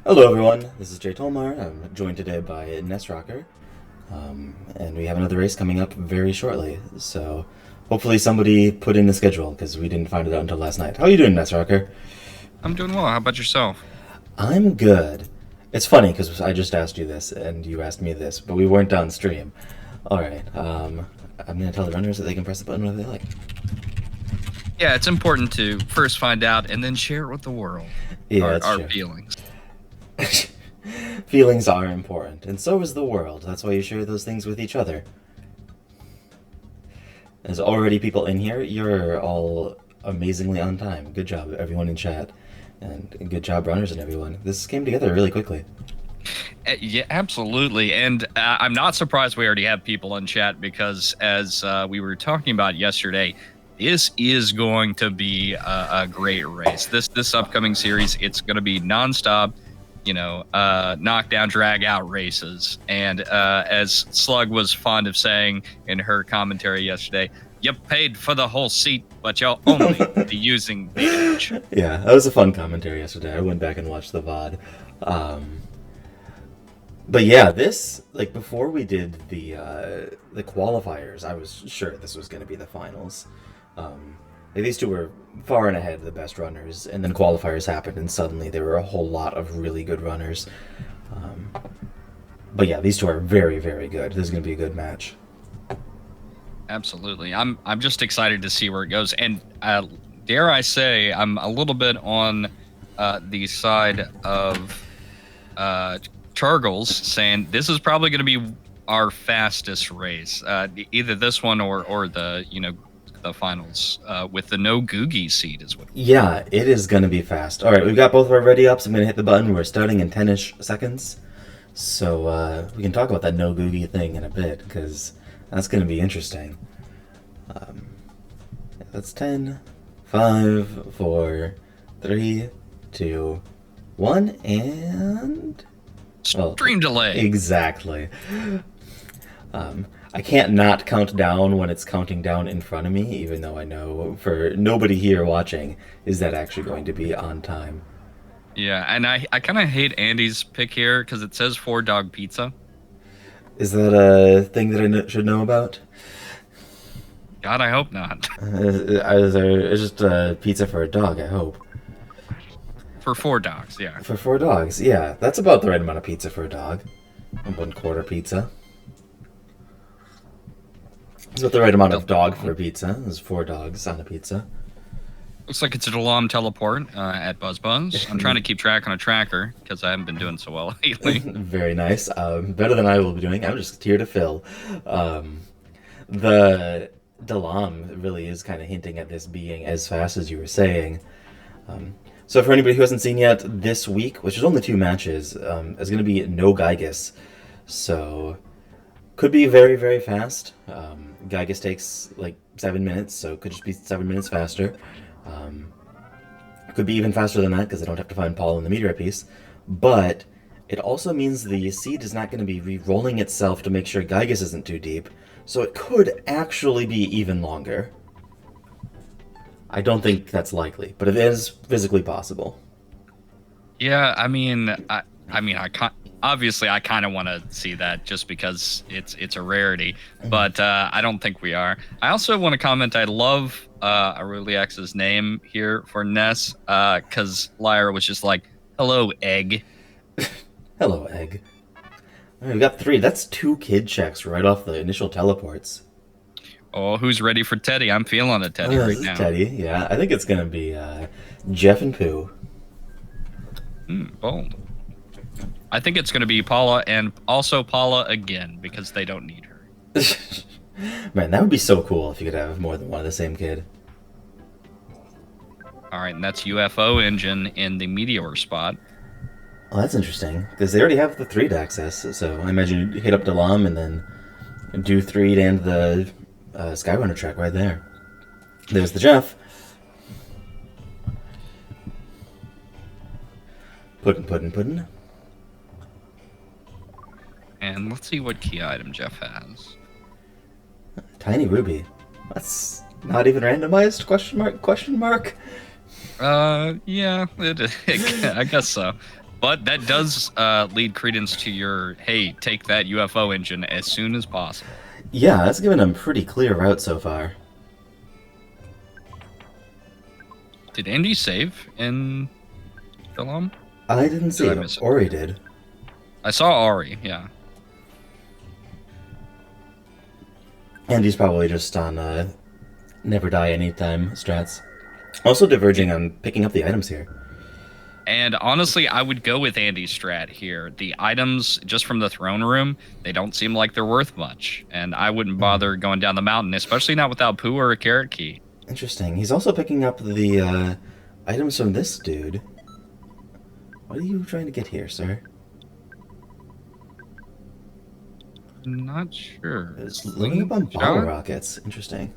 Hello, everyone. This is Jay Tolmar. I'm joined today by Ness Rocker, and we have another race coming up very shortly. So, hopefully, somebody put in the schedule because we didn't find it out until last night. How are you doing, Ness Rocker? I'm doing well. How about yourself? I'm good. It's funny because I just asked you this and you asked me this, but we weren't on stream. All right. I'm gonna tell the runners that they can press the button whenever they like. Yeah, it's important to first find out and then share it with the world. Yeah, Our, that's our true. feelings. Feelings are important, and so is the world. That's why you share those things with each other. There's already people in here. You're all amazingly on time. Good job, everyone in chat. And good job, runners and everyone. This came together really quickly. Yeah, absolutely. And I'm not surprised we already have people in chat because, as we were talking about yesterday, this is going to be a great race. This upcoming series, it's going to be nonstop, knockdown, drag out races. And as Slug was fond of saying in her commentary yesterday, you paid for the whole seat, but you'll only be using the edge. Yeah, that was a fun commentary yesterday. I went back and watched the VOD. But yeah, this, like, before we did the qualifiers, I was sure this was going to be the finals. These two were far and ahead the best runners, and then qualifiers happened, and suddenly there were a whole lot of really good runners. But yeah, these two are very, very good. This is going to be a good match. Absolutely. I'm just excited to see where it goes. And dare I say, I'm a little bit on the side of Chargles saying this is probably going to be our fastest race. Either this one or the the finals with the no Googie seed is what. Yeah, it is going to be fast. All right, we've got both of our ready ups. I'm going to hit the button. We're starting in 10-ish seconds. So we can talk about that no Googie thing in a bit because that's going to be interesting. That's 10, 5, 4, 3, 2, 1, and... well, Stream delay. Exactly. I can't not count down when it's counting down in front of me, even though I know for nobody here watching is that actually going to be on time. Yeah, and I kind of hate Andy's pick here because it says 4-dog pizza. Is that a thing that I should know about? God, I hope not. It's just a pizza for a dog, I hope. For 4 dogs, yeah. For 4 dogs, yeah. That's about the right amount of pizza for a dog. 1/4 pizza. It's about the right amount of dog for a pizza. There's 4 dogs on a pizza. Looks like it's a Delam teleport at BuzzBuzz. I'm trying to keep track on a tracker because I haven't been doing so well lately. Very nice. Better than I will be doing. I'm just here to fill. The Delam really is kind of hinting at this being as fast as you were saying. So for anybody who hasn't seen yet, this week, which is only 2 matches, is going to be no Gygas. So could be very, very fast. Gygas takes like 7 minutes, so it could just be 7 minutes faster. Could be even faster than that because I don't have to find Paul in the meteorite piece. But it also means the seed is not going to be re-rolling itself to make sure Gygas isn't too deep. So it could actually be even longer. I don't think that's likely, but it is physically possible. Yeah, I mean, I can't. Obviously, I kind of want to see that just because it's a rarity, but I don't think we are. I also want to comment. I love Aurilliux's name here for Ness because Lyra was just like, "Hello, egg." Hello, egg. All right, we got 3. That's 2 kid checks right off the initial teleports. Oh, who's ready for Teddy? I'm feeling a Teddy right now. Teddy, yeah. I think it's gonna be Jeff and Pooh. Bold. I think it's going to be Paula and also Paula again because they don't need her. Man, that would be so cool if you could have more than one of the same kid. All right, and that's UFO engine in the meteor spot. Oh, that's interesting because they already have the 3 to access. So I imagine you hit up Delam and then do 3 and the Skyrunner track right there. There's the Jeff. Puddin'. And let's see what key item Jeff has. Tiny Ruby. That's not even randomized? Question mark? Yeah, I guess so. But that does lead credence to your, hey, take that UFO engine as soon as possible. Yeah, that's given him pretty clear route so far. Did Andy save in Philom? I didn't Did see I it. miss it? Ori did. I saw Ari, yeah. And he's probably just on never die anytime strats. Also diverging on picking up the items here. And honestly, I would go with Andy's strat here. The items, just from the throne room, they don't seem like they're worth much. And I wouldn't bother going down the mountain, especially not without Poo or a carrot key. Interesting. He's also picking up the items from this dude. What are you trying to get here, sir? Not sure. It's loading up on bottle Slingshot? rockets. Interesting.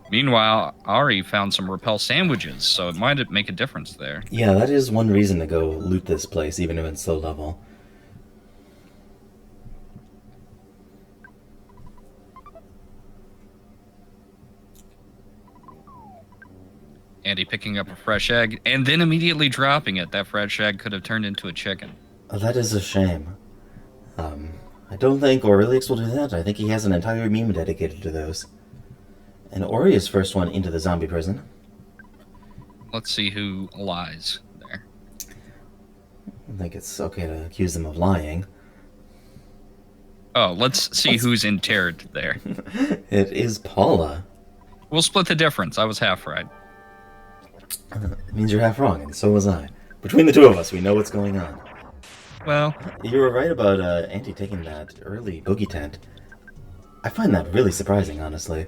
Meanwhile, Ari found some repel sandwiches, so it might make a difference there. Yeah, that is one reason to go loot this place, even if it's low level. Andy picking up a fresh egg and then immediately dropping it. That fresh egg could have turned into a chicken. Oh, that is a shame. I don't think Aurilliux will do that. I think he has an entire meme dedicated to those. And Ori is first one into the zombie prison. Let's see who lies there. I think it's okay to accuse them of lying. Oh, let's see who's interred there. It is Paula. We'll split the difference. I was half right. It means you're half wrong, and so was I. Between the two of us, we know what's going on. Well, You were right about Andy taking that early boogie tent. I find that really surprising, honestly.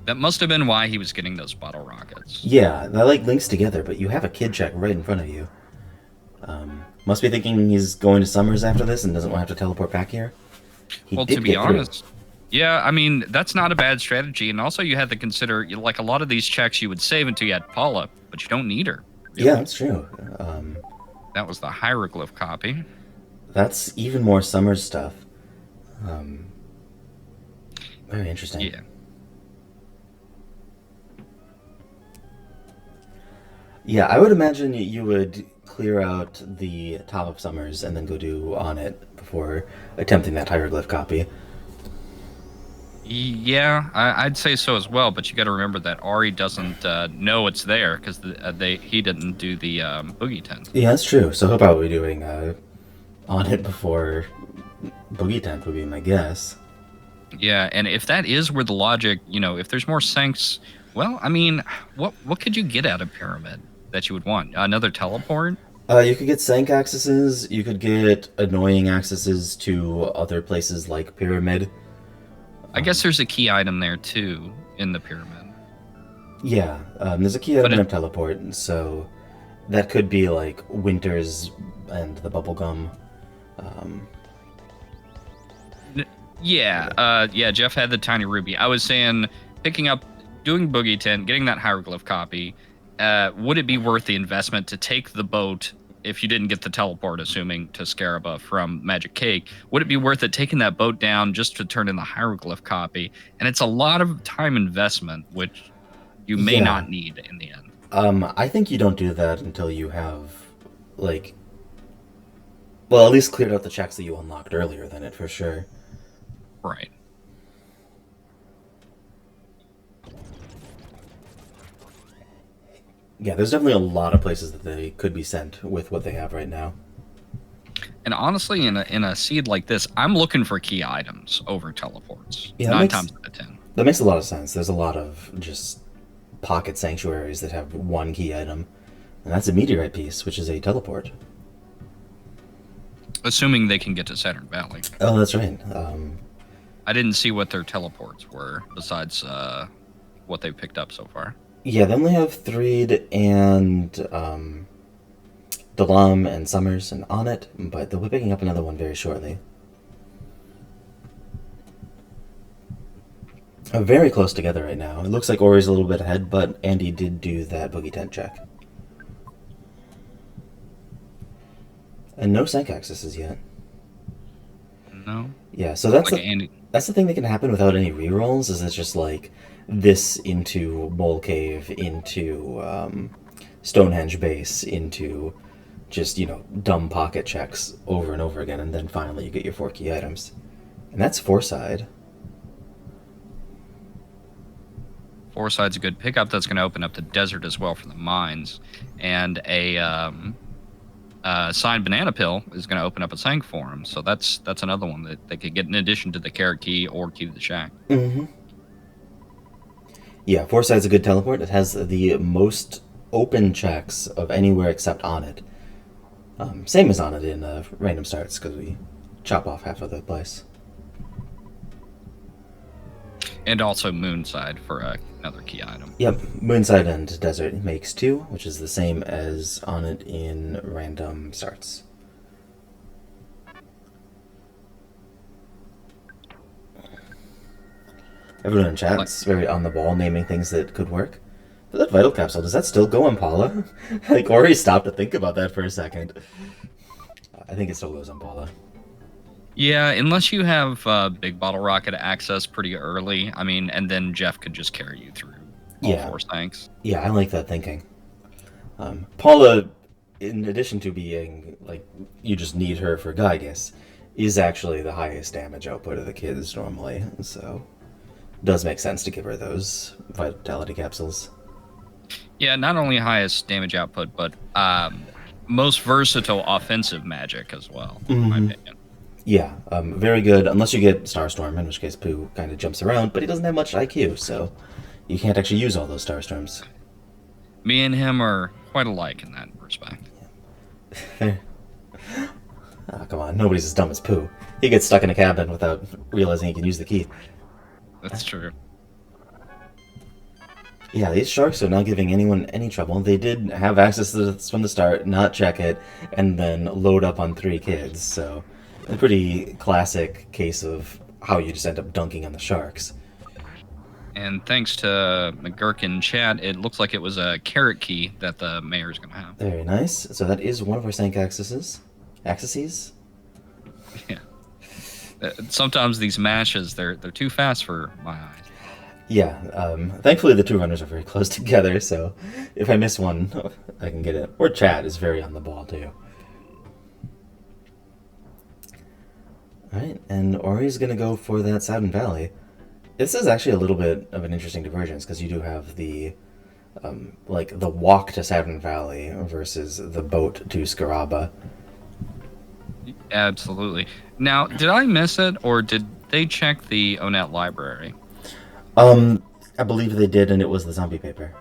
that must have been why he was getting those bottle rockets. Yeah, that like links together, but you have a kid check right in front of you. Must be thinking he's going to Summers after this and doesn't want to have to teleport back here. He Well, did to be get through. honest, yeah, I mean, that's not a bad strategy. And also, you had to consider, like, a lot of these checks you would save until you had Paula, but you don't need her. really. Yeah, that's true. That was the hieroglyph copy. That's even more Summers stuff. Very interesting. Yeah. Yeah, I would imagine you would clear out the top of Summers and then go do on it before attempting that hieroglyph copy. Yeah, I'd say so as well. But you got to remember that Ari doesn't know it's there because he didn't do the boogie tent. Yeah, that's true. So he'll probably be doing on it before Boogie Tent would be my guess. Yeah, and if that is where the logic, if there's more sinks, well, I mean, what could you get out of Pyramid that you would want? Another teleport? You could get Sank accesses, you could get annoying accesses to other places like Pyramid. I guess there's a key item there too in the Pyramid. Yeah, there's a key But item and a teleport, so that could be like Winters and the Bubblegum. Yeah, Jeff had the tiny ruby. I was saying doing Boogie Tent, getting that hieroglyph copy. Would it be worth the investment to take the boat if you didn't get the teleport, assuming to Scaraba from Magic Cake? Would it be worth it taking that boat down just to turn in the hieroglyph copy? And it's a lot of time investment, which you may Yeah. not need in the end. I think you don't do that until you have, like, well, at least cleared out the checks that you unlocked earlier than it, for sure. Right. Yeah, there's definitely a lot of places that they could be sent with what they have right now. And honestly, in a seed like this, I'm looking for key items over teleports. Yeah, that 9 makes- times out of 10. That makes a lot of sense. There's a lot of just pocket sanctuaries that have one key item, and that's a meteorite piece, which is a teleport. Assuming they can get to Saturn Valley. Oh, that's right. I didn't see what their teleports were besides what they've picked up so far. Yeah, they only have Threed and Dalam and Summers and On It, but they'll be picking up another one very shortly. Very close together right now. It looks like Ori's a little bit ahead, but Andy did do that Boogie Tent check. And no Sank accesses yet. No? Yeah, so that's Like the, Andy. that's the thing that can happen without any rerolls, is it's just like this into Mole Cave, into Stonehenge base into just, dumb pocket checks over and over again, and then finally you get your 4 key items. And that's 4-side. 4-side's a good pickup. That's going to open up the desert as well for the mines. And a signed banana pill is going to open up a sank for him. So that's another one that they could get in addition to the carrot key or key to the shack. Mm-hmm. Yeah, 4-side's a good teleport. It has the most open checks of anywhere except on it. Same as on it in random starts, because we chop off half of the place. And also Moonside for another key item. Yep, Moonside and Desert makes 2, which is the same as on it in random starts. Everyone in chat's very on the ball, naming things that could work. But that Vital Capsule, does that still go on Paula? Like, Ori stopped to think about that for a second. I think it still goes on Paula. Yeah, unless you have Big Bottle Rocket access pretty early. I mean, and then Jeff could just carry you through all 4 tanks. Yeah, I like that thinking. Paula, in addition to being, like, you just need her for Gygas, is actually the highest damage output of the kids normally, so it does make sense to give her those Vitality Capsules. Yeah, not only highest damage output, but most versatile offensive magic as well, in my opinion. Yeah, very good, unless you get Starstorm, in which case Pooh kind of jumps around, but he doesn't have much IQ, so you can't actually use all those Starstorms. Me and him are quite alike in that respect. Oh, come on, nobody's as dumb as Pooh. He gets stuck in a cabin without realizing he can use the key. That's true. Yeah, these sharks are not giving anyone any trouble. They did have access to this from the start, not check it, and then load up on 3 kids, so a pretty classic case of how you just end up dunking on the sharks. And thanks to McGurkin chat, it looks like it was a carrot key that the mayor's going to have. Very nice. So that is one of our Sank accesses. Accesses? Yeah. Sometimes these matches, they're too fast for my eyes. Yeah, thankfully the 2 runners are very close together, so if I miss one, I can get it. Or Chad is very on the ball, too. Alright, and Ori's going to go for that Saturn Valley. This is actually a little bit of an interesting divergence, because you do have the, the walk to Saturn Valley versus the boat to Scaraba. Absolutely. Now, did I miss it, or did they check the Onet library? I believe they did, and it was the zombie paper.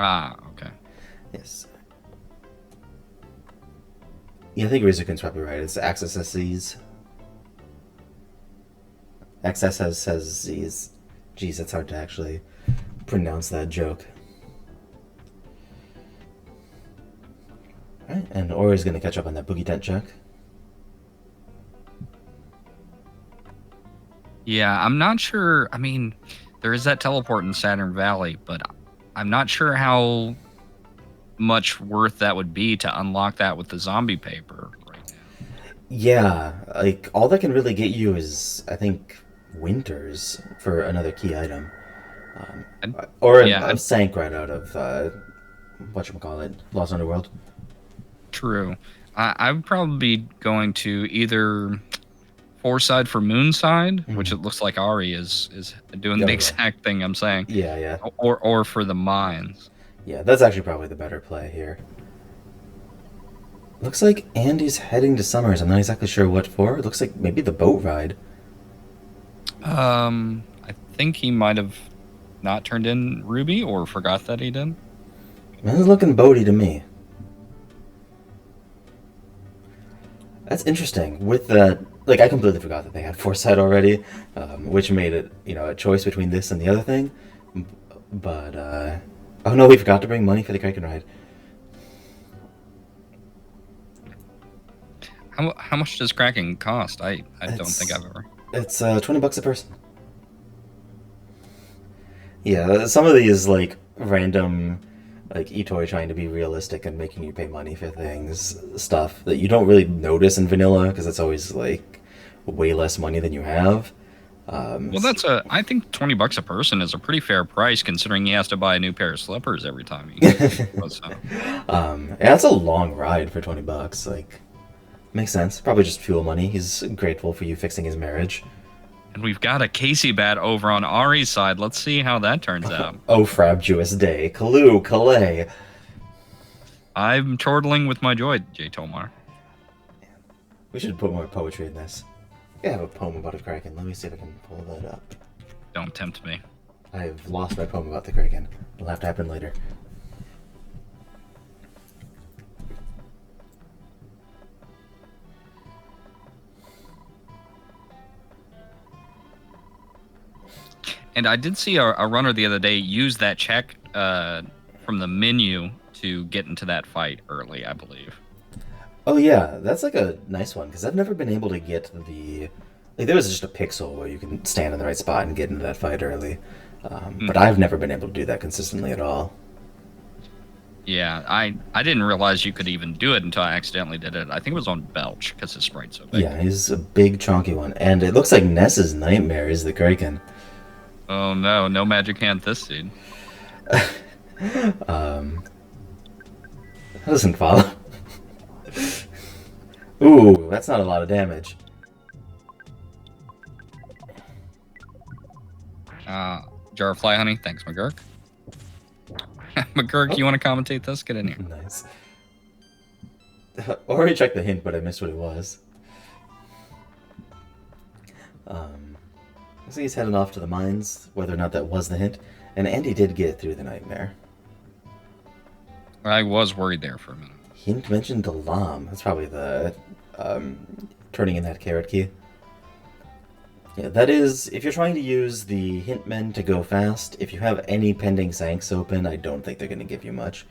Ah, okay. Yes. Yeah, I think Razorkin's probably right. It's Access SCs. Access has these. Geez, it's hard to actually pronounce that joke. Alright, and Ori's going to catch up on that Boogie Tent check. Yeah, I'm not sure. I mean, there is that teleport in Saturn Valley, but I'm not sure how much worth that would be to unlock that with the zombie paper right now. Yeah, like, all that can really get you is, I think, Winters for another key item. Or a Sank right out of, whatchamacallit, Lost Underworld. True. I'm probably going to either 4-side for Moonside, which it looks like Ari is doing the exact thing I'm saying. Yeah. Or for the mines. Yeah, that's actually probably the better play here. Looks like Andy's heading to Summers. I'm not exactly sure what for. It looks like maybe the boat ride. I think he might have not turned in Ruby or forgot that he did. This is looking boaty to me. That's interesting. With that, like, I completely forgot that they had 4-side already, which made it, a choice between this and the other thing. But, oh no, we forgot to bring money for the Kraken ride. How much does Kraken cost? I don't think I've ever. It's $20 a person. Yeah, some of these, like, random, like, eToy trying to be realistic and making you pay money for things, stuff that you don't really notice in vanilla, because it's always, like, way less money than you have. Well, I think $20 a person is a pretty fair price considering he has to buy a new pair of slippers every time he goes home. Yeah, that's a long ride for $20. Like, makes sense. Probably just fuel money. He's grateful for you fixing his marriage. And we've got a Casey bat over on Ari's side. Let's see how that turns out. Oh, frabjous day. Kalu, Calais. I'm chortling with my joy, Jay Tomar. We should put more poetry in this. I have a poem about a kraken. Let me see if I can pull that up. Don't tempt me. I've lost my poem about the kraken. It'll have to happen later. And I did see a runner the other day use that check from the menu to get into that fight early, I believe. Oh yeah, that's like a nice one, because I've never been able to get the... Like, there was just a pixel where you can stand in the right spot and get into that fight early. But I've never been able to do that consistently at all. Yeah, I didn't realize you could even do it until I accidentally did it. I think it was on Belch, because his sprite's so big. Yeah, he's a big, chonky one. And it looks like Ness's nightmare is the kraken. Oh no, no magic hand this seed. That doesn't follow. Ooh, that's not a lot of damage. Jar of fly honey, thanks, McGurk. McGurk, you want to commentate this? Get in here. Nice. Already checked the hint, but I missed what it was. Looks like he's heading off to the mines, whether or not that was the hint. And Andy did get through the nightmare. I was worried there for a minute. Hint mentioned the llama. That's probably the turning in that carrot key. Yeah, that is, if you're trying to use the hint men to go fast, if you have any pending Sanks open, I don't think they're going to give you much.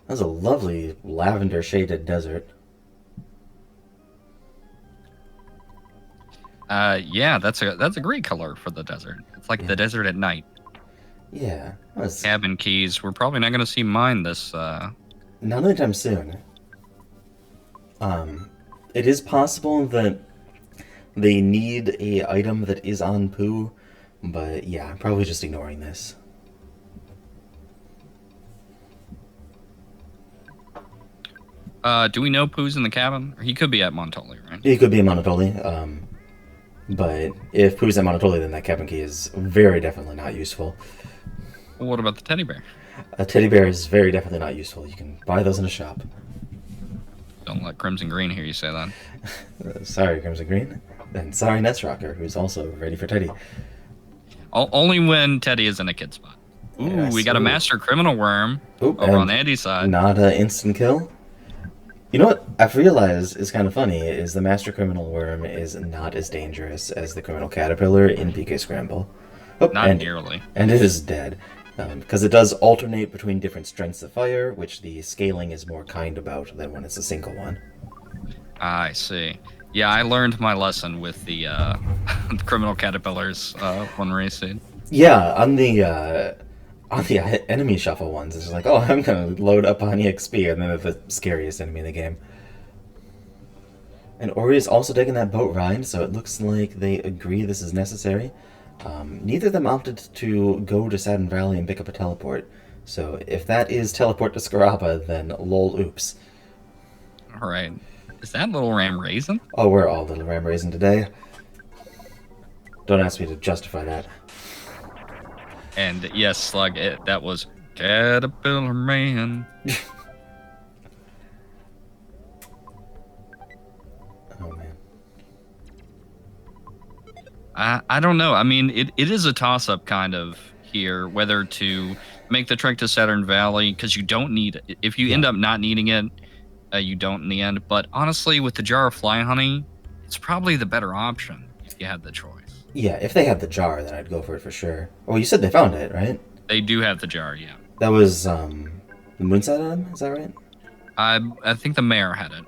That's a lovely lavender shaded desert. Yeah, that's a great color for the desert. It's like the desert at night. Yeah. Cabin keys. We're probably not going to see mine this. Not anytime soon. It is possible that they need a item that is on Pooh, but yeah, probably just ignoring this. Do we know Pooh's in the cabin? He could be at Montoli, right? He could be in Montoli, but if Pooh's at Montoli, then that cabin key is very definitely not useful. Well, what about the teddy bear? A teddy bear is very definitely not useful. You can buy those in a shop. Don't let Crimson Green hear you say that. Sorry, Crimson Green. And sorry, Ness Rocker, who's also ready for Teddy. Only when Teddy is in a kid spot. Ooh, yes, we got a Master Criminal Worm over on Andy's side. Not an instant kill. You know what I've realized is kind of funny is the Master Criminal Worm is not as dangerous as the Criminal Caterpillar in PK Scramble. Oh, not nearly. And it is dead. Because it does alternate between different strengths of fire, which the scaling is more kind about than when it's a single one. I see. Yeah, I learned my lesson with the Criminal Caterpillars one racing. Yeah, on the enemy shuffle ones, it's just like, oh, I'm going to load up on EXP, and then they're the scariest enemy in the game. And Ori is also taking that boat ride, so it looks like they agree this is necessary. Neither of them opted to go to Saturn Valley and pick up a teleport. So if that is teleport to Scaraba, then lol oops. Alright. Is that Little Ram Raisin? Oh, we're all Little Ram Raisin today. Don't ask me to justify that. And yes, Slug, that was Caterpillar Man. Oh, man. I don't know. I mean, it is a toss-up kind of here, whether to make the trek to Saturn Valley, because you don't need it. If you end up not needing it, you don't in the end. But honestly, with the jar of fly honey, it's probably the better option if you had the choice. Yeah, if they had the jar, then I'd go for it for sure. Well, you said they found it, right? They do have the jar, yeah. That was the Moonside on, is that right? I think the mayor had it.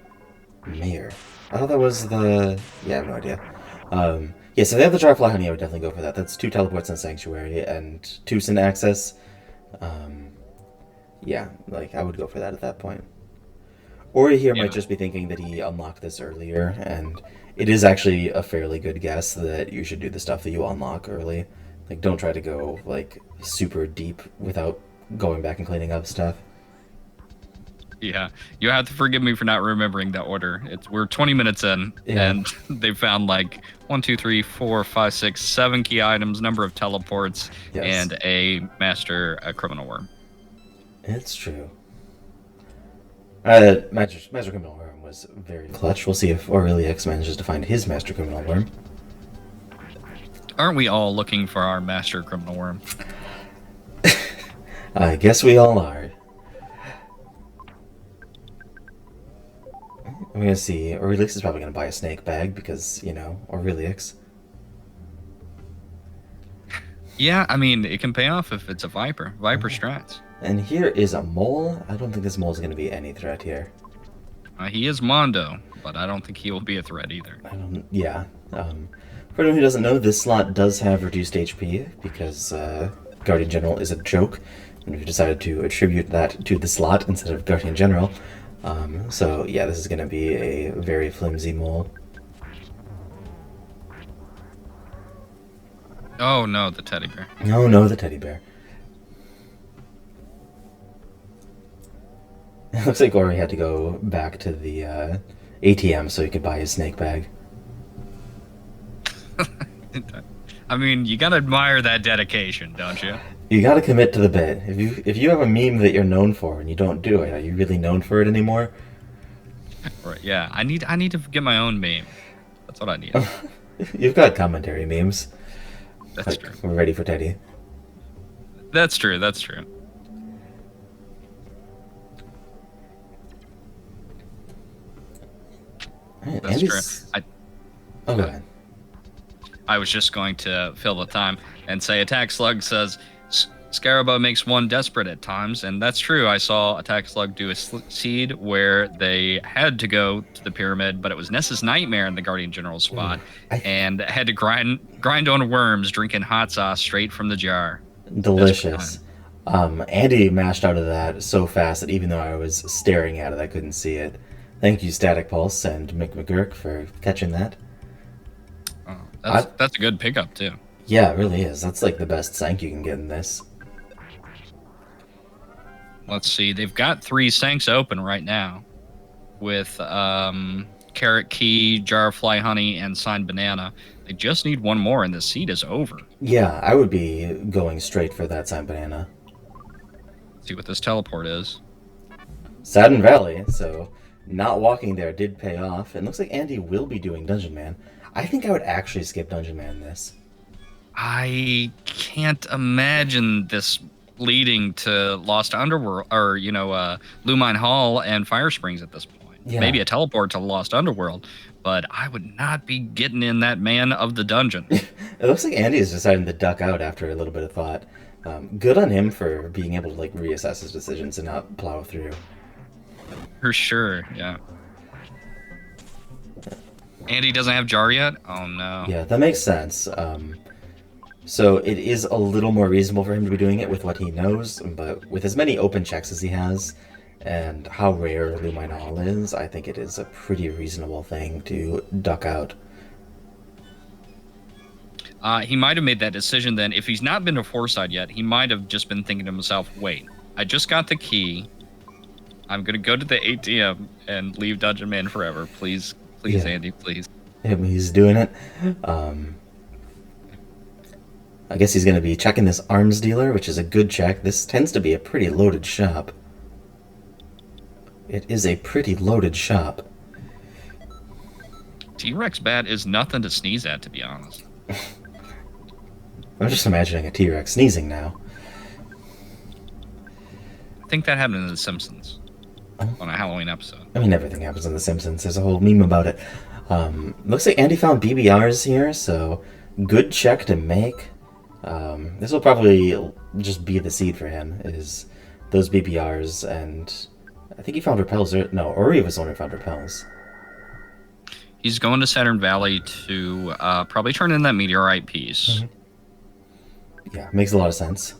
Mayor? I thought that was the... Yeah, I have no idea. Yeah, so they have the jar of fly honey, I would definitely go for that. That's 2 teleports in Sanctuary and 2 Sin access. Yeah, like I would go for that at that point. Or here might Yeah. just be thinking that he unlocked this earlier, and it is actually a fairly good guess that you should do the stuff that you unlock early. Like, don't try to go like super deep without going back and cleaning up stuff. Yeah, you have to forgive me for not remembering that order. We're 20 minutes in, Yeah, and they found like 7 key items, number of teleports, yes, and a master criminal worm. it's true. Master Criminal Worm was very clutch. We'll see if Aurilliux manages to find his Master Criminal Worm. Aren't we all looking for our master criminal worm? I guess we all are. I'm gonna see. Aurilliux is probably gonna buy a snake bag because, Aurilliux. Yeah, I mean it can pay off if it's a viper. Viper strats. And here is a mole. I don't think this mole is gonna be any threat here. He is Mondo, but I don't think he will be a threat either. Yeah. For anyone who doesn't know, this slot does have reduced HP because Guardian General is a joke, and we've decided to attribute that to the slot instead of Guardian General. So yeah, this is going to be a very flimsy mole. Oh no, the teddy bear. Oh no, the teddy bear. It looks like Ori had to go back to the ATM so he could buy his snake bag. I mean, you gotta admire that dedication, don't you? You got to commit to the bit. If you have a meme that you're known for and you don't do it, are you really known for it anymore? Right. Yeah. I need to get my own meme. That's what I need. You've got commentary memes. That's Like, true. we're ready for Teddy. That's true. That's true. Right, That's true. Oh, go ahead. I was just going to fill the time and say Attack Slug says Scarabo makes one desperate at times, and that's true. I saw Attack Slug do a seed where they had to go to the pyramid, but it was Ness's nightmare in the Guardian General spot, and had to grind on worms, drinking hot sauce straight from the jar. Delicious. Andy mashed out of that so fast that even though I was staring at it, I couldn't see it. Thank you, Static Pulse and Mick McGurk, for catching that. Oh, that's a good pickup too. Yeah, it really is. That's like the best sank you can get in this. Let's see. They've got 3 sanks open right now with Carrot Key, Jar of Fly Honey, and Signed Banana. They just need one more, and the seed is over. Yeah, I would be going straight for that Signed Banana. Let's see what this teleport is. Saturn Valley, so not walking there did pay off. And looks like Andy will be doing Dungeon Man. I think I would actually skip Dungeon Man this. I can't imagine this leading to Lost Underworld, or Lumine Hall and Fire Springs at this point. Yeah. Maybe a teleport to Lost Underworld, but I would not be getting in that man of the dungeon. It looks like Andy is deciding to duck out after a little bit of thought. Good on him for being able to like reassess his decisions and not plow through. For sure, yeah. Andy doesn't have Jar yet? Oh no. Yeah, that makes sense. So it is a little more reasonable for him to be doing it with what he knows, but with as many open checks as he has, and how rare Lumine Hall is, I think it is a pretty reasonable thing to duck out. He might have made that decision then. If he's not been to Foresight yet, he might have just been thinking to himself, wait, I just got the key. I'm going to go to the ATM and leave Dungeon Man forever. Please, Yeah. Andy, please. He's doing it. I guess he's going to be checking this arms dealer, which is a good check. This tends to be a pretty loaded shop. It is a pretty loaded shop. T-Rex bat is nothing to sneeze at, to be honest. I'm just imagining a T-Rex sneezing now. I think that happened in The Simpsons on a Halloween episode. I mean, everything happens in The Simpsons. There's a whole meme about it. Looks like Andy found BBRs here, so good check to make. This will probably just be the seed for him, is those BBRs, and I think he found repels. No, Ori was the one who found repels. He's going to Saturn Valley to probably turn in that meteorite piece. Yeah, makes a lot of sense.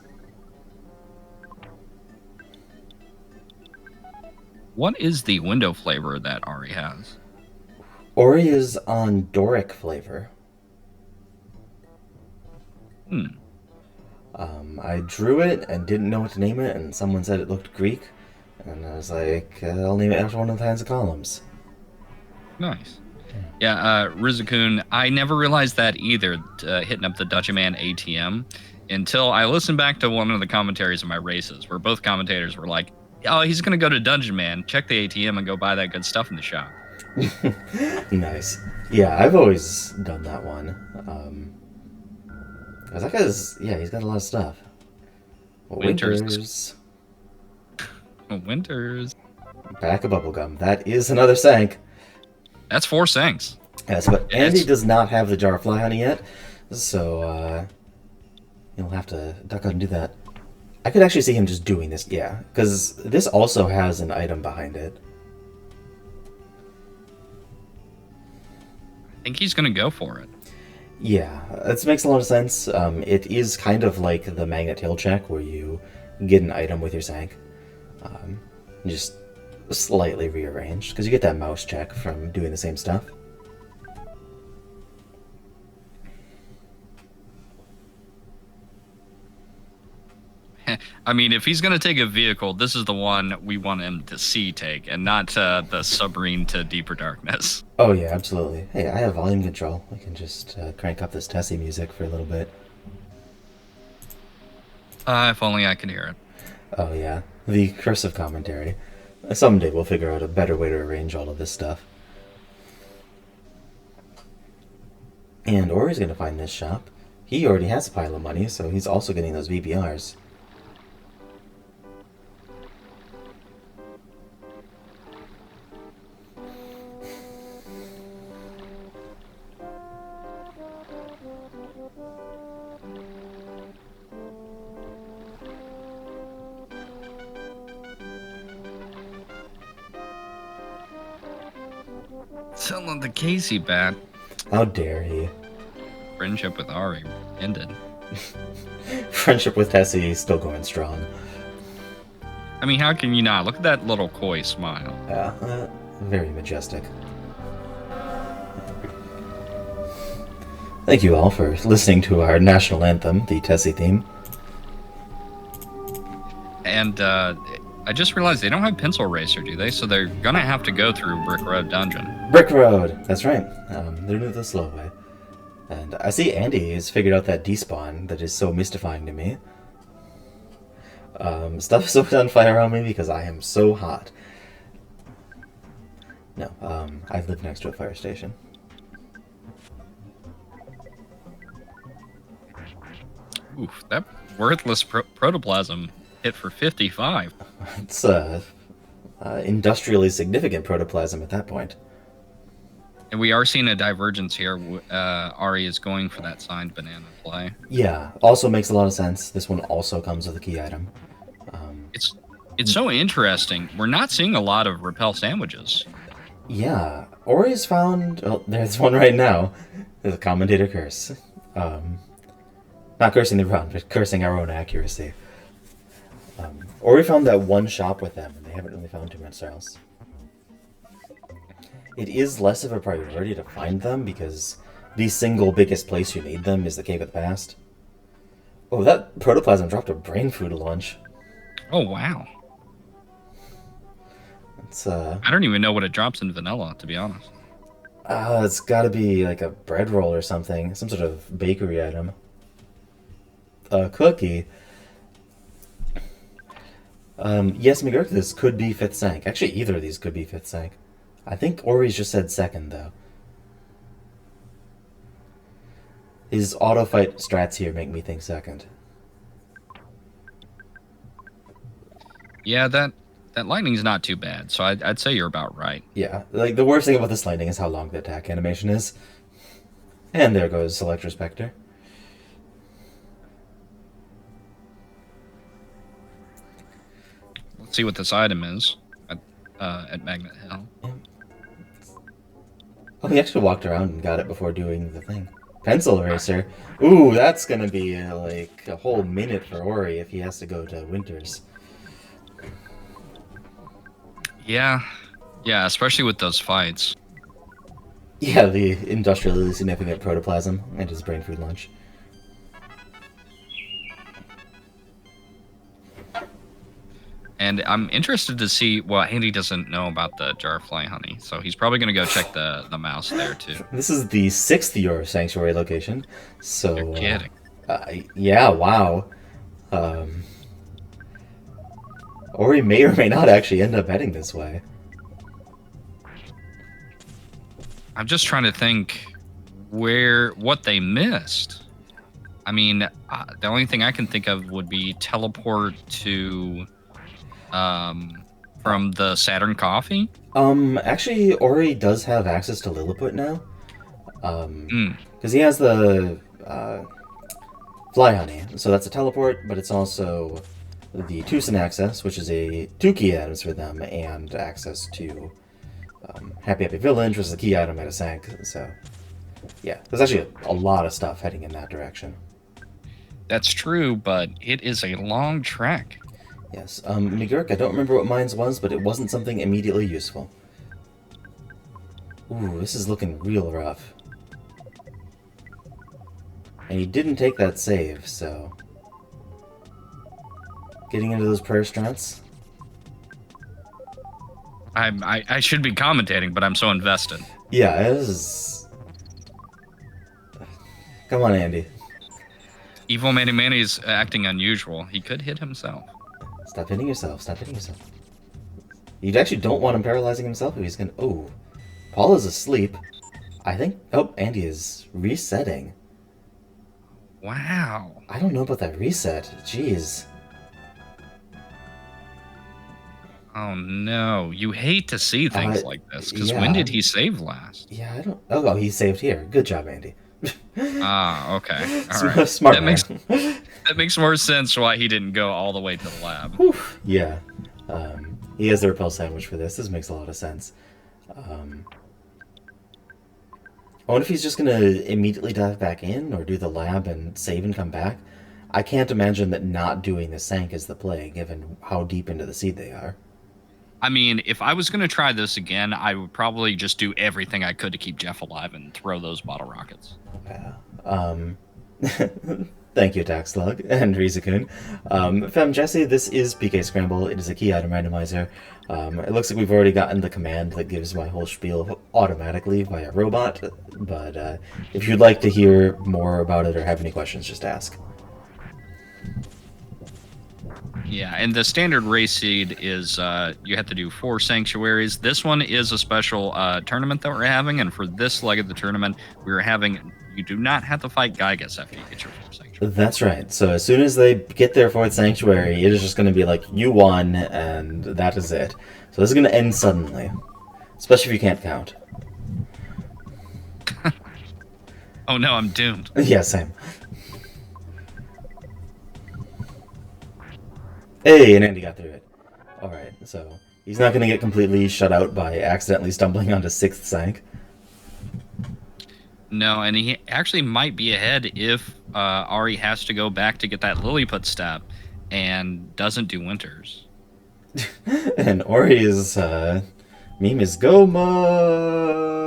What is the window flavor that Ari has? Ori is on Doric flavor. Hmm. I drew it and didn't know what to name it, and someone said it looked Greek, and I was like, I'll name it after one of the Hands of Columns. Nice. Yeah, Rizakun, I never realized that either, hitting up the Dutchman ATM, until I listened back to one of the commentaries of my races, where both commentators were like, oh, he's going to go to Dungeon Man, check the ATM, and go buy that good stuff in the shop. Nice. Yeah, I've always done that one. Cause that guy's, yeah, he's got a lot of stuff. Winters. Winters. Pack of bubblegum. That is another sank. That's 4 sanks. Yes, but Andy does not have the jar of fly honey yet, so you'll have to duck out and do that. I could actually see him just doing this, yeah, because this also has an item behind it. I think he's going to go for it. Yeah, that makes a lot of sense. It is kind of like the magnet hill check where you get an item with your sank. Just slightly rearranged, because you get that mouse check from doing the same stuff. I mean, if he's going to take a vehicle, this is the one we want him to see take, and not the submarine to deeper darkness. Oh yeah, absolutely. Hey, I have volume control. I can just crank up this Tessie music for a little bit. If only I could hear it. Oh yeah, the cursive commentary. Someday we'll figure out a better way to arrange all of this stuff. And Ori's gonna find this shop. He already has a pile of money, so he's also getting those VBRs. Selling the Casey bat. How dare he? Friendship with Ari ended. Friendship with Tessie is still going strong. I mean, how can you not? Look at that little coy smile. Yeah, very majestic. Thank you all for listening to our national anthem, the Tessie theme. And I just realized they don't have Pencil Racer, do they? So they're gonna have to go through Brick Road Dungeon. Brick Road, that's right. They're doing it the slow way. And I see Andy has figured out that despawn that is so mystifying to me. Stuff is always on fire on me because I am so hot. No, I live next to a fire station. Oof, that worthless protoplasm hit for 55. It's industrially significant protoplasm at that point. And we are seeing a divergence here. Ari is going for that signed banana play. Yeah, also makes a lot of sense. This one also comes with a key item. It's so interesting. We're not seeing a lot of repel sandwiches. Yeah, Ori's found... Oh, there's one right now. There's a commentator curse. Not cursing the run, but cursing our own accuracy. Ori found that one shop with them, and they haven't really found too much else. It is less of a priority to find them, because the single biggest place you need them is the Cave of the Past. Oh, that protoplasm dropped a brain food lunch. Oh, wow. It's, I don't even know what it drops in vanilla, to be honest. It's gotta be like a bread roll or something. Some sort of bakery item. A cookie. Yes, McGurk, this could be 5th Sank. Actually, either of these could be 5th Sank. I think Ori's just said 2nd, though. His auto fight strats here make me think 2nd. Yeah, that lightning's not too bad, so I'd say you're about right. Yeah, like the worst thing about this lightning is how long the attack animation is. And there goes Electro Spectre. Let's see what this item is at Magnet Hill. Yeah. Oh, he actually walked around and got it before doing the thing. Pencil eraser. Ooh, that's gonna be like a whole minute for Ori if he has to go to Winters. Yeah, yeah, especially with those fights. Yeah, the industrially significant protoplasm and his brain food lunch. And I'm interested to see. Well, Andy doesn't know about the jar of fly honey, so he's probably going to go check the mouse there too. This is the sixth Euro Sanctuary location. You're So, kidding. yeah, wow. Um, Ori may or may not actually end up heading this way. I'm just trying to think what they missed. I mean, the only thing I can think of would be teleport to from the Saturn Coffee. Actually, Ori does have access to Lilliput now. Mm, Because he has the fly honey. So that's a teleport, but it's also the Tucson access, which is a two key items for them, and access to Happy Happy Village, which is a key item at a Sank. So, yeah, there's actually a lot of stuff heading in that direction. that's true, but it is a long trek. Yes. McGurk, I don't remember what mine's was, but it wasn't something immediately useful. Ooh, this is looking real rough. And he didn't take that save, so... Getting into those prayer strats. I should be commentating, but I'm so invested. Yeah, this is... Come on, Andy. Evil Manny Manny's acting unusual. He could hit himself. Stop hitting yourself. Stop hitting yourself. You actually don't want him paralyzing himself if he's gonna... Oh. Paul is asleep. I think... Oh, Andy is resetting. Wow. I don't know about that reset. Jeez. Oh no. You hate to see things like this, because yeah. when did he save last? Yeah, I don't... Oh, he saved here. Good job, Andy. Ah, okay. All right. Smart that man. that makes more sense why he didn't go all the way to the lab. Whew. Yeah. He has the repel sandwich for this. This makes a lot of sense. I wonder if he's just going to immediately dive back in or do the lab and save and come back. I can't imagine that not doing the Sank is the play, given how deep into the seed they are. I mean, if I was going to try this again, I would probably just do everything I could to keep Jeff alive and throw those bottle rockets. Yeah. Thank you, Tax Slug and Rizakun. Fem Jesse, this is PK Scramble. It is a key item randomizer. It looks like we've already gotten the command that gives my whole spiel automatically via robot, but if you'd like to hear more about it or have any questions, just ask. Yeah, and the standard race seed is you have to do 4 sanctuaries. This one is a special tournament that we're having, and for this leg of the tournament, we're having... You do not have to fight Gygas after you get your 4th sanctuary. That's right. So as soon as they get their 4th sanctuary, it is just going to be like, you won, and that is it. So this is going to end suddenly. Especially if you can't count. Oh no, I'm doomed. Yeah, same. Hey, and Andy got through it. Alright, so he's not going to get completely shut out by accidentally stumbling onto 6th Sank. No, and he actually might be ahead if Ari has to go back to get that Lilliput step and doesn't do Winters. And Ori's meme is go mode.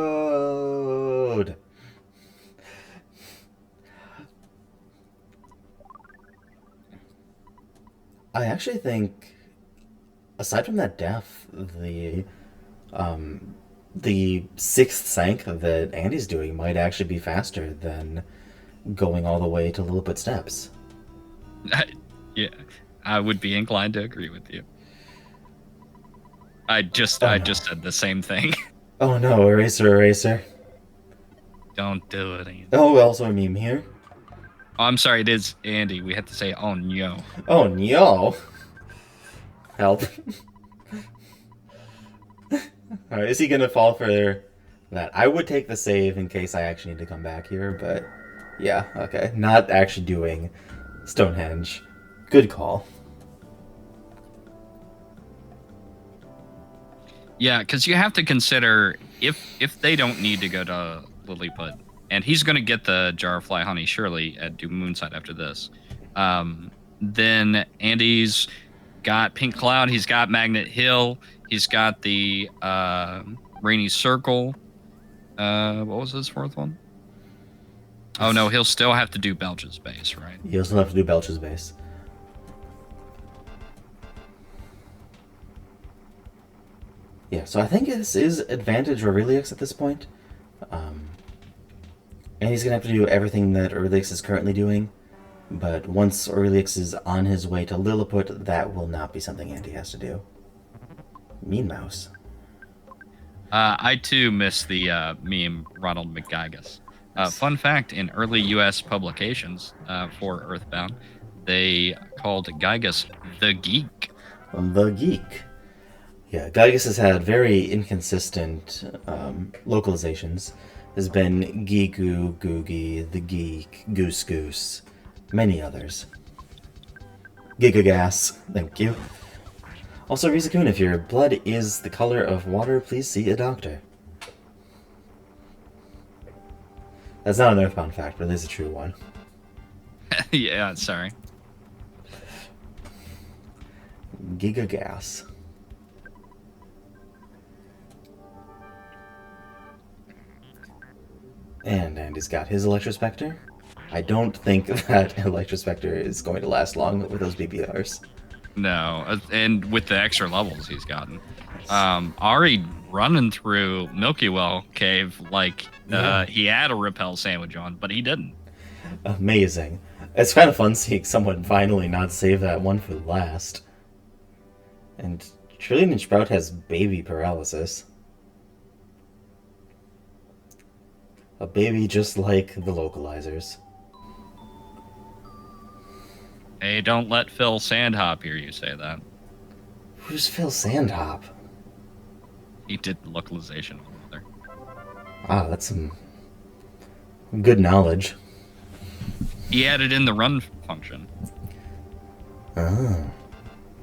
I actually think, aside from that death, the 6th Sank that Andy's doing might actually be faster than going all the way to Lilliput Steps. Yeah, I would be inclined to agree with you. I just said the same thing. Oh no, eraser. Don't do it, Andy. Oh, also a meme here. Oh, I'm sorry, it is Andy. We have to say, oh no. Oh no. Help. Alright, is he gonna fall for that? I would take the save in case I actually need to come back here, but yeah, okay. Not actually doing Stonehenge. Good call. Yeah, because you have to consider if they don't need to go to Lilliput, and he's going to get the jar of fly honey surely at Doom Moonside after this, then Andy's got Pink Cloud, he's got Magnet Hill, He's got the Rainy Circle. What was his fourth one? Oh no, he'll still have to do Belch's base, right? You also have to do Belch's base. Yeah, so I think this is advantage Aurilliux at this point. And he's going to have to do everything that Aurilliux is currently doing. But once Aurilliux is on his way to Lilliput, that will not be something Andy has to do. Mean Mouse. I too miss the meme Ronald McGigas. Fun fact: in early U.S. publications for Earthbound, they called Gigas the Geek. The Geek. Yeah, Gigas has had very inconsistent localizations. There's been Geeku, Googie, the Geek, Goose Goose, many others. Gigagas, thank you. Also, Rizakun, if your blood is the color of water, please see a doctor. That's not an Earthbound fact, but it is a true one. Yeah, sorry. Gigagas. And Andy's got his Electrospectre. I don't think that Electrospectre is going to last long with those BBRs. No, and with the extra levels he's gotten. Ari running through Milky Well Cave like he had a repel sandwich on, but he didn't. Amazing. It's kind of fun seeing someone finally not save that one for last. And Trillion and Sprout has baby paralysis. A baby just like the localizers. Hey, don't let Phil Sandhop hear you say that. Who's Phil Sandhop? He did localization on Mother. Ah, that's some good knowledge. He added in the run function. Ah.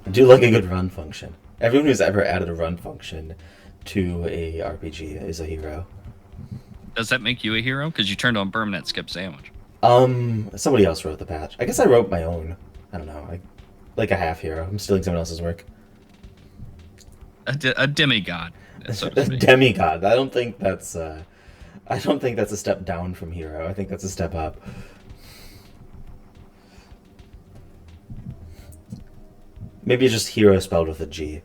I do like a good run function. Everyone who's ever added a run function to a RPG is a hero. Does that make you a hero? Because you turned on permanent skip sandwich. Somebody else wrote the patch. I guess I wrote my own. I don't know. Like a half hero. I'm stealing someone else's work. A demigod. So A demigod. I don't think that's a step down from hero. I think that's a step up. Maybe just hero spelled with a G.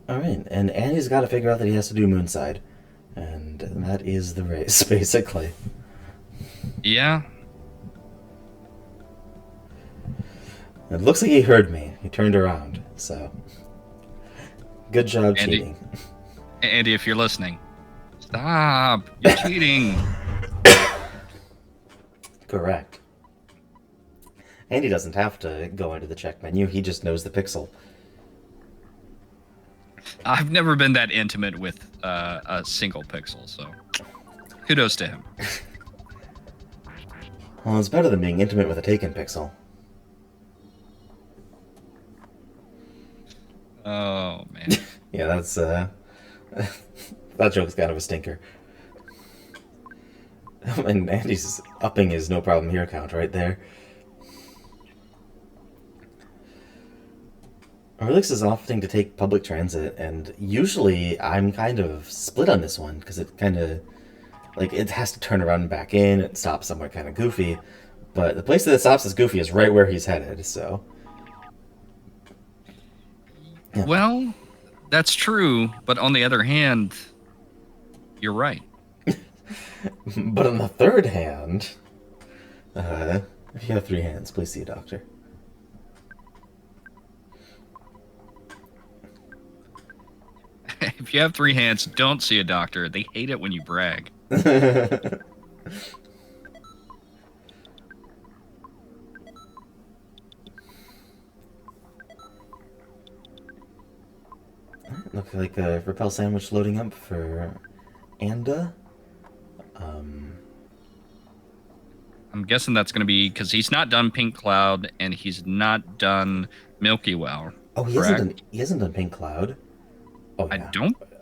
Alright, and Andy's got to figure out that he has to do Moonside. And that is the race, basically. Yeah. It looks like he heard me. He turned around, so... Good job cheating. Andy, if you're listening, stop! You're cheating! Correct. Andy doesn't have to go into the check menu, he just knows the pixel. I've never been that intimate with a single pixel, so kudos to him. Well, it's better than being intimate with a taken pixel. Oh, man. Yeah, that's, that joke's kind of a stinker. And Andy's upping his no problem here count right there. Aurilliux is opting to take public transit, and usually I'm kind of split on this one, because it kind of, like, it has to turn around and back in, it stops somewhere kind of goofy, but the place that it stops is goofy is right where he's headed, so... Yeah. Well, that's true, but on the other hand, you're right. But on the third hand, if you have 3 hands, please see a doctor. If you have 3 hands, don't see a doctor. They hate it when you brag. Looks like a repel sandwich loading up for Anda. I'm guessing that's going to be because he's not done Pink Cloud and he's not done Milky Well. Oh, he hasn't done Pink Cloud. Oh, yeah.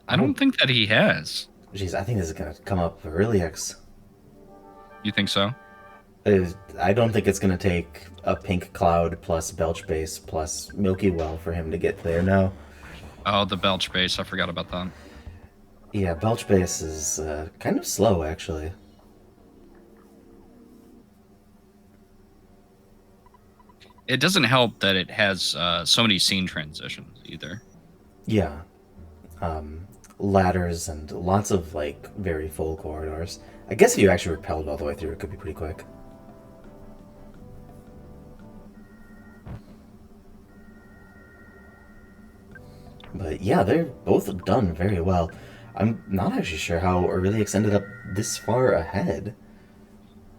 I don't think that he has. Jeez, I think this is gonna come up for Aurilliux. You think so? I don't think it's going to take a pink cloud plus belch base plus Milky Well for him to get there now. Oh, the belch base. I forgot about that. Yeah, belch base is kind of slow actually. It doesn't help that it has so many scene transitions either. Yeah, um, ladders and lots of like very full corridors. I guess if you actually repelled all the way through, it could be pretty quick. But yeah, they're both done very well. I'm not actually sure how Aurilliux ended up this far ahead.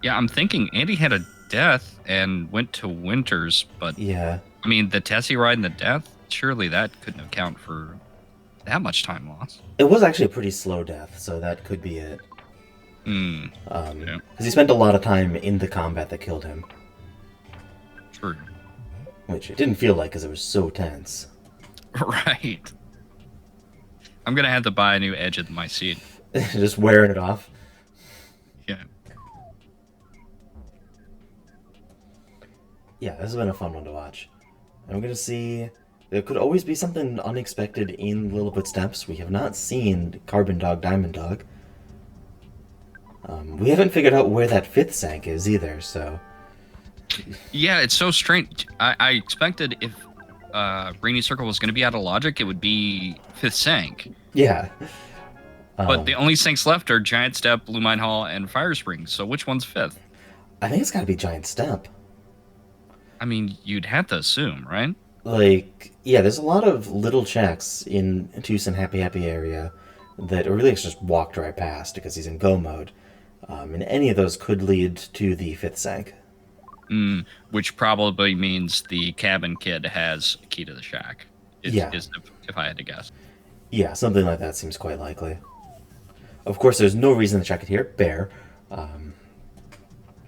Yeah, I'm thinking Andy had a death and went to Winters, but Yeah, I mean, the Tessie ride and the death, surely that couldn't account for that much time loss. it was actually a pretty slow death, so that could be it. Hmm. Because Yeah, he spent a lot of time in the combat that killed him, true. which it didn't feel like because it was so tense. Right. I'm gonna have to buy a new edge of my seat. Just wearing it off. Yeah. Yeah, this has been a fun one to watch. And we're gonna see. There could always be something unexpected in Lilliput Steps. We have not seen Carbon Dog, Diamond Dog. We haven't figured out where that fifth sank is either, so. Yeah, it's so strange. I expected if Rainy Circle was going to be out of logic, it would be Fifth Sank. Yeah. But the only sinks left are Giant Step, Blue Mine Hall, and Fire Springs. So which one's fifth? I think it's gotta be Giant Step. I mean, you'd have to assume, right? Like, yeah, there's a lot of little checks in Tucson Happy Happy area that Aurilliux just walked right past because he's in go mode. And any of those could lead to the fifth sank. Which probably means the cabin kid has a key to the shack. Yeah. If I had to guess. Yeah, something like that seems quite likely. Of course, there's no reason to check it here. Bear.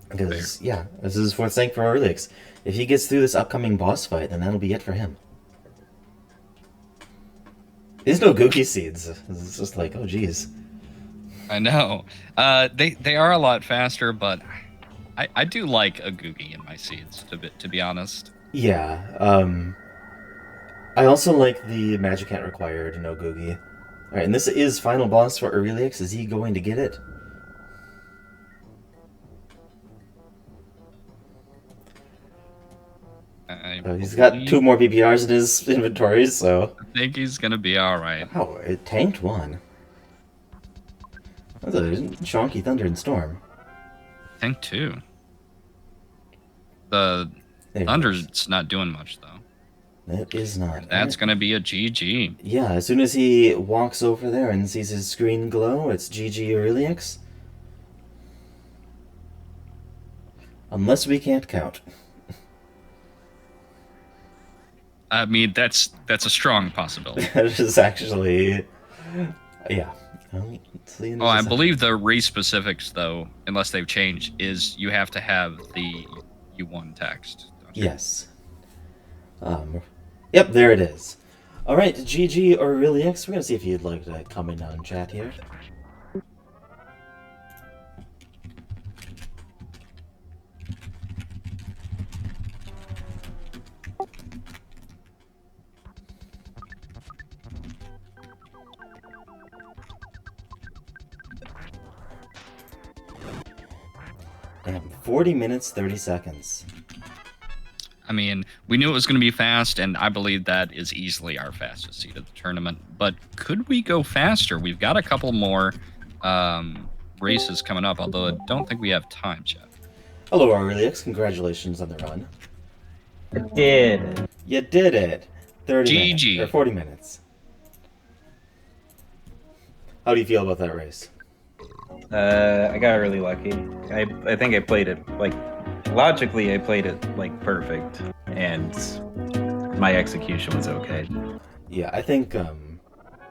Because, yeah, this is his fourth sank for Aurilliux. If he gets through this upcoming boss fight, then that'll be it for him. There's no Gookie seeds. It's just like, oh, geez. I know. They are a lot faster, but I do like a Googie in my seeds, to be honest. Yeah, I also like the Magic Can't Required no Googie. Alright, and this is final boss for Aurilliux. Is he going to get it? He's got 2 more PPRs in his inventory, so. I think he's gonna be alright. Oh, it tanked one. That's a chonky Thunder and Storm. Tank 2. The Thunder's not doing much, though. It is not. That's going to be a GG. Yeah, as soon as he walks over there and sees his screen glow, it's GG Aurilliux. Unless we can't count. I mean, that's a strong possibility. That is actually... Yeah. Oh, I believe the race specifics, though, unless they've changed, is you have to have the U1 text. Don't you? Yes. Yep, there it is. Alright, GG Aurilliux. We're going to see if you'd like to come in on chat here. Damn, 40 minutes, 30 seconds. I mean, we knew it was going to be fast, and I believe that is easily our fastest seed of the tournament. But could we go faster? We've got a couple more races coming up, although I don't think we have time yet. Hello, Aurilliux. Congratulations on the run. I did. You did it. 30 GG. minutes, or 40 minutes. How do you feel about that race? I got really lucky. I think I played it like logically. I played it like perfect, and my execution was okay. Yeah, I think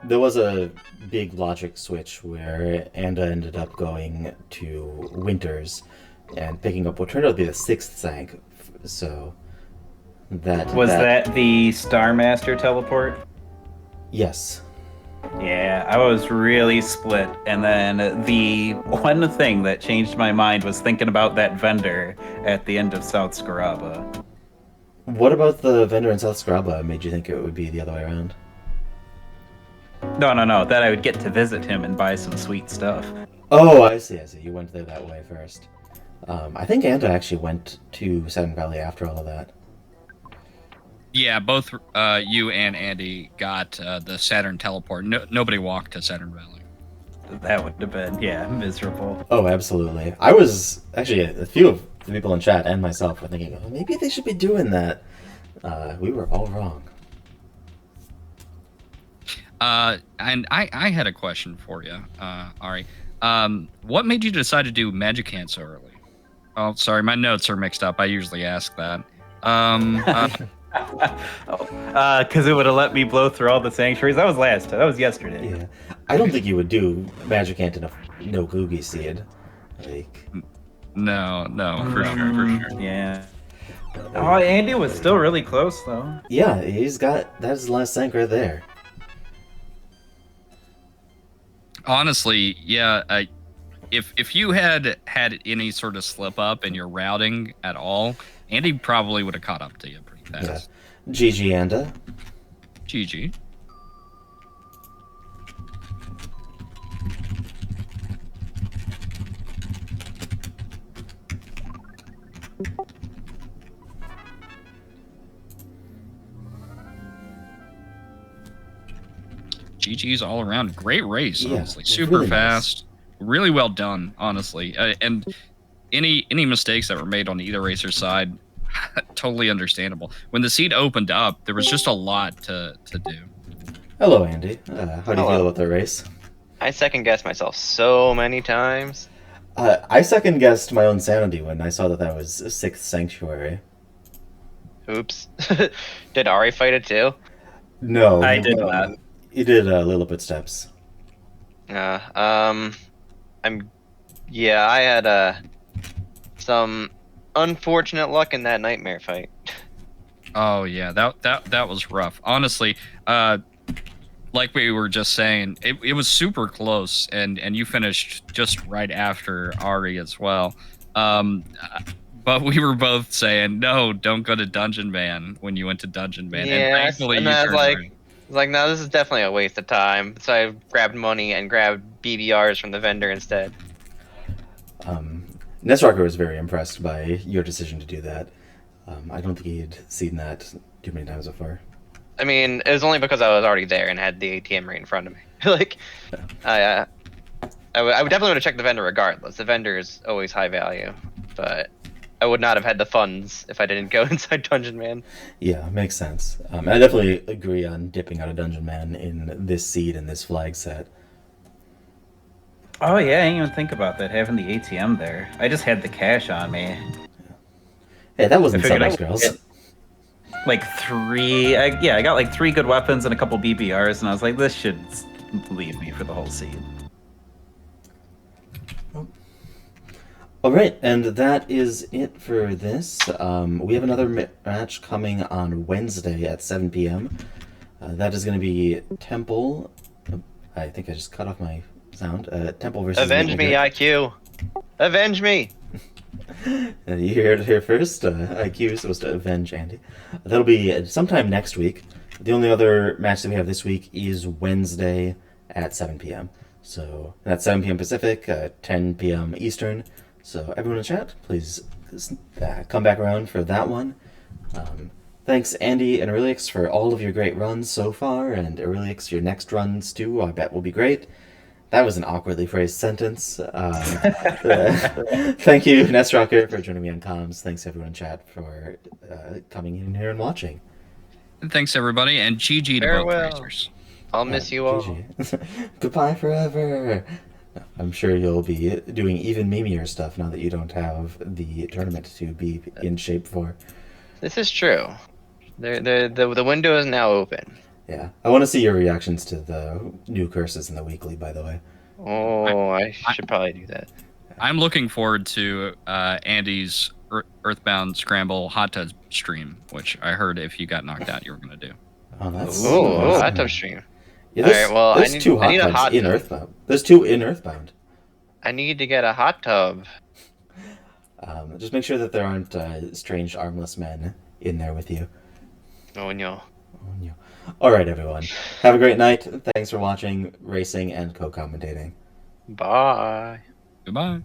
there was a big logic switch where Anda ended up going to Winters and picking up what turned out to be the 6th sank. So that the Star Master teleport. Yes. Yeah, I was really split. And then the one thing that changed my mind was thinking about that vendor at the end of South Scaraba. What about the vendor in South Scraba made you think it would be the other way around? No, no, no. That I would get to visit him and buy some sweet stuff. Oh, I see, I see. You went there that way first. I think Anta actually went to Saturn Valley after all of that. Yeah, both you and Andy got the Saturn teleport. Nobody walked to Saturn Valley. That would have been, yeah, miserable. Oh, absolutely. I was actually a few of the people in chat and myself were thinking, oh, maybe they should be doing that. We were all wrong. And I had a question for you, Ari. What made you decide to do Magicant so early? Oh, sorry, my notes are mixed up. I usually ask that. Because it would have let me blow through all the sanctuaries. That was last. That was yesterday. Yeah. I don't think you would do Magicant in a no Googie seed. Like, No, for sure. Yeah. Oh, Andy was still really close though. yeah, he's got that's his last sank right there. Honestly, yeah. If you had any sort of slip up in your routing at all, Andy probably would have caught up to you pretty fast. Yeah. GG Anda. GG. GG's all around. Great race, honestly. Super really fast. Really well done, honestly. And any mistakes that were made on either racer's side, totally understandable. When the seat opened up, there was just a lot to do. Hello, Andy. How do you feel about the race? I second guessed myself so many times. I second guessed my own sanity when I saw that was a sixth sanctuary. Oops. Did Ari fight it too? No, I did not. You did Lilliput steps. I had some unfortunate luck in that nightmare fight. Oh yeah, that was rough. Honestly, like we were just saying, it was super close, and you finished just right after Ari as well. But we were both saying, no, don't go to Dungeon Man when you went to Dungeon Man. Yeah, and thankfully and you I was turned like, around. no, this is definitely a waste of time. So I grabbed money and grabbed BBRs from the vendor instead. Nesrocker was very impressed by your decision to do that. I don't think he'd seen that too many times before. I mean, it was only because I was already there and had the ATM right in front of me. Like, I would definitely want to check the vendor regardless. The vendor is always high value, but I would not have had the funds if I didn't go inside Dungeon Man. Yeah, makes sense. I definitely agree on dipping out of Dungeon Man in this seed and this flag set. Oh yeah, I didn't even think about that, having the ATM there. I just had the cash on me. Hey, that wasn't I figured Summoners I Girls. could Like I got like 3 good weapons and a couple BBRs, and I was like, this should leave me for the whole seed. All right, and that is it for this. We have another match coming on Wednesday at 7 p.m. That is going to be Temple. I think I just cut off my sound. Temple versus Avenge me, IQ. Avenge me. You heard it here first. IQ is supposed to avenge Andy. That'll be sometime next week. The only other match that we have this week is Wednesday at 7 p.m. So that's 7 p.m. Pacific, 10 p.m. Eastern. So everyone in chat, please come back around for that one. Thanks, Andy and Aurilliux, for all of your great runs so far, and Aurilliux, your next runs too, I bet will be great. That was an awkwardly phrased sentence. Thank you, Nestrocker, for joining me on comms. Thanks, everyone in chat, for coming in here and watching. And thanks everybody, and GG to both racers. I'll miss you all. GG. Goodbye forever. I'm sure you'll be doing even memeier stuff now that you don't have the tournament to be in shape for. This is true. The window is now open. Yeah. I want to see your reactions to the new curses in the weekly, by the way. Oh, I should probably do that. I'm looking forward to Andy's Earthbound Scramble hot tub stream, which I heard if you got knocked out, you were going to do. Oh, that's Ooh, hot tub stream. Yeah, All right, well, there's two I hot need a tubs hot in tub. Earthbound. There's two in Earthbound. I need to get a hot tub. Just make sure that there aren't strange armless men in there with you. Oh no. Oh, no. All right, everyone. Have a great night. Thanks for watching, racing, and co-commentating. Bye. Goodbye.